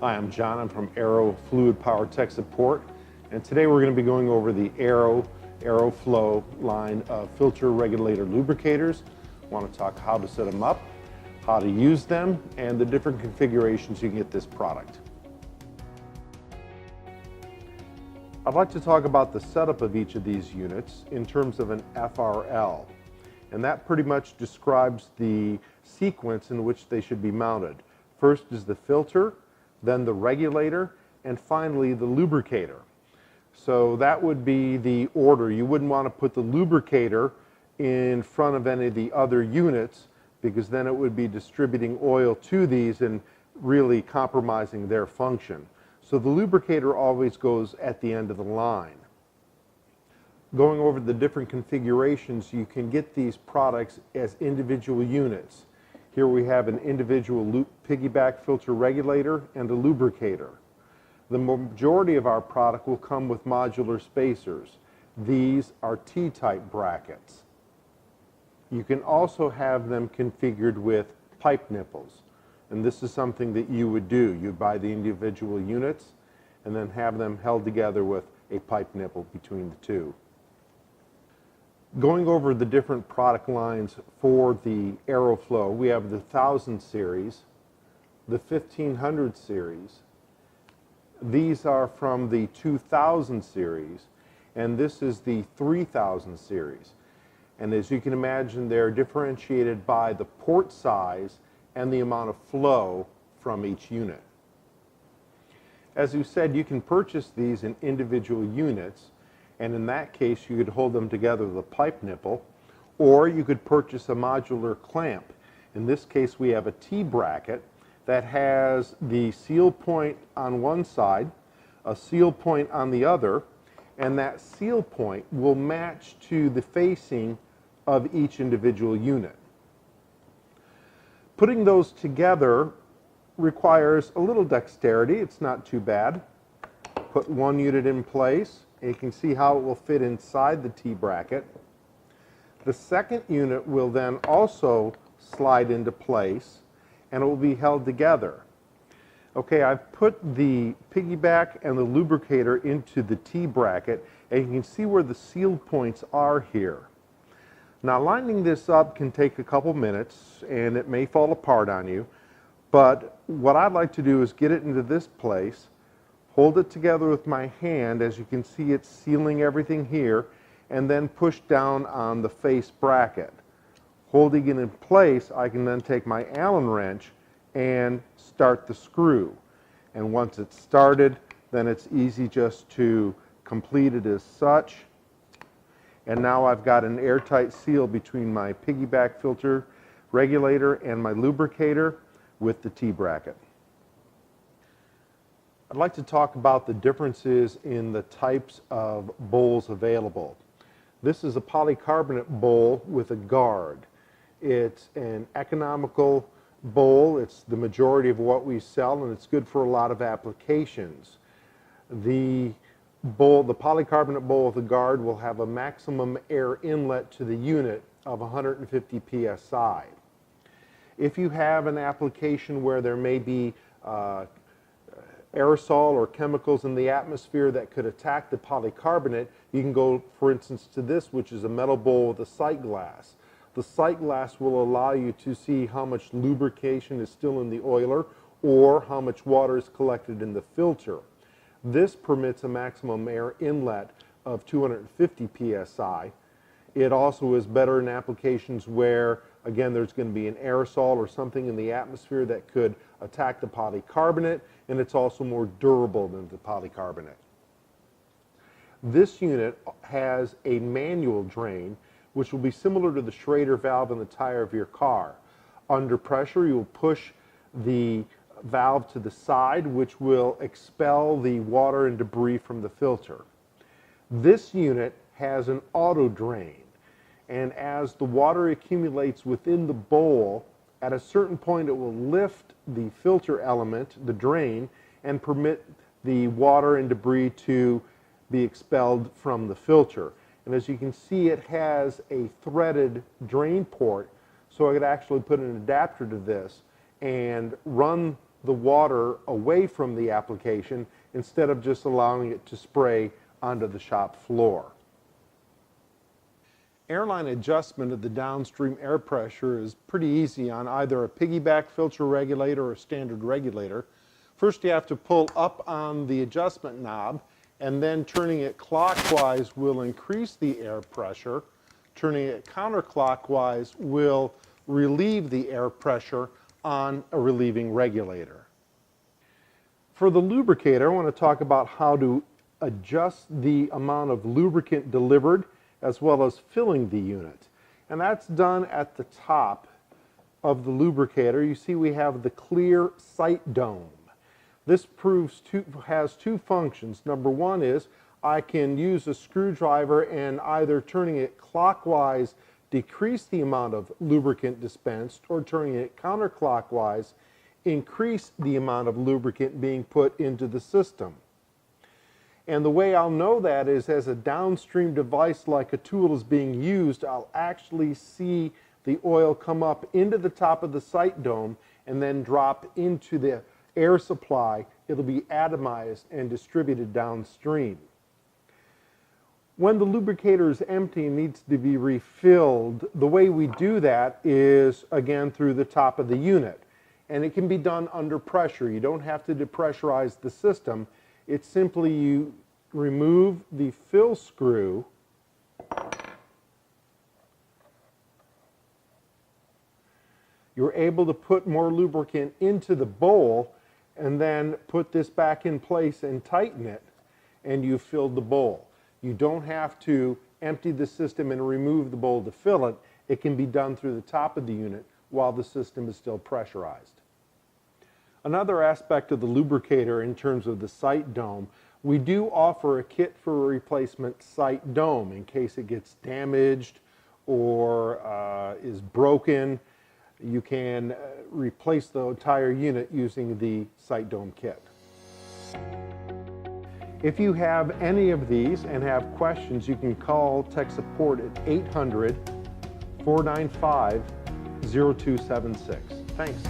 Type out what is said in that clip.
Hi, I'm John. I'm from ARO Fluid Power Tech Support, and today we're going to be going over the ARO Flow line of filter regulator lubricators. I want to talk how to set them up, how to use them, and the different configurations you can get this product. I'd like to talk about the setup of each of these units in terms of an FRL, and that pretty much describes the sequence in which they should be mounted. First is the filter, then the regulator, and finally the lubricator. So that would be the order. You wouldn't want to put the lubricator in front of any of the other units, because then it would be distributing oil to these and really compromising their function. So the lubricator always goes at the end of the line. Going over the different configurations, you can get these products as individual units. Here we have an individual piggyback filter regulator and a lubricator. The majority of our product will come with modular spacers. These are T-type brackets. You can also have them configured with pipe nipples. And this is something that you would do. You'd buy the individual units and then have them held together with a pipe nipple between the two. Going over the different product lines for the ARO Flow, we have the 1000 series, the 1500 series. These are from the 2000 series, and this is the 3000 series. And as you can imagine, they're differentiated by the port size and the amount of flow from each unit. As you said, you can purchase these in individual units, and in that case you could hold them together with a pipe nipple, or you could purchase a modular clamp. In this case we have a T-bracket that has the seal point on one side, a seal point on the other, and that seal point will match to the facing of each individual unit. Putting those together requires a little dexterity. It's not too bad. Put one unit in place, and you can see how it will fit inside the T-bracket. The second unit will then also slide into place, and it will be held together. Okay, I've put the piggyback and the lubricator into the T-bracket, and you can see where the seal points are here. Now, lining this up can take a couple minutes, and it may fall apart on you, but what I'd like to do is get it into this place, hold it together with my hand. As you can see, it's sealing everything here, and then push down on the face bracket. Holding it in place, I can then take my Allen wrench and start the screw. And once it's started, then it's easy just to complete it as such. And now I've got an airtight seal between my piggyback filter regulator and my lubricator with the T-bracket. I'd like to talk about the differences in the types of bowls available. This is a polycarbonate bowl with a guard. It's an economical bowl. It's the majority of what we sell, and it's good for a lot of applications. The polycarbonate bowl with a guard will have a maximum air inlet to the unit of 150 psi. If you have an application where there may be aerosol or chemicals in the atmosphere that could attack the polycarbonate, you can go, for instance, to this, which is a metal bowl with a sight glass. The sight glass will allow you to see how much lubrication is still in the oiler or how much water is collected in the filter. This permits a maximum air inlet of 250 psi. It also is better in applications where, again, there's going to be an aerosol or something in the atmosphere that could attack the polycarbonate, and it's also more durable than the polycarbonate. This unit has a manual drain, which will be similar to the Schrader valve in the tire of your car. Under pressure, you will push the valve to the side, which will expel the water and debris from the filter. This unit has an auto drain, and as the water accumulates within the bowl, at a certain point it will lift the filter element, the drain, and permit the water and debris to be expelled from the filter. And as you can see, it has a threaded drain port, so I could actually put an adapter to this and run the water away from the application instead of just allowing it to spray onto the shop floor. Airline adjustment of the downstream air pressure is pretty easy on either a piggyback filter regulator or a standard regulator. First you have to pull up on the adjustment knob, and then turning it clockwise will increase the air pressure. Turning it counterclockwise will relieve the air pressure on a relieving regulator. For the lubricator, I want to talk about how to adjust the amount of lubricant delivered as well as filling the unit. And that's done at the top of the lubricator. You see we have the clear sight dome. This has two functions. Number one is I can use a screwdriver and either turning it clockwise decrease the amount of lubricant dispensed, or turning it counterclockwise increase the amount of lubricant being put into the system. And the way I'll know that is as a downstream device like a tool is being used, I'll actually see the oil come up into the top of the sight dome and then drop into the air supply. It'll be atomized and distributed downstream. When the lubricator is empty and needs to be refilled, the way we do that is, again, through the top of the unit. And it can be done under pressure. You don't have to depressurize the system. It's simply you remove the fill screw, you're able to put more lubricant into the bowl and then put this back in place and tighten it, and you filled the bowl. You don't have to empty the system and remove the bowl to fill it. It can be done through the top of the unit while the system is still pressurized. Another aspect of the lubricator in terms of the sight dome, we do offer a kit for a replacement sight dome in case it gets damaged or is broken. You can replace the entire unit using the sight dome kit. If you have any of these and have questions, you can call tech support at 800-495-0276. Thanks.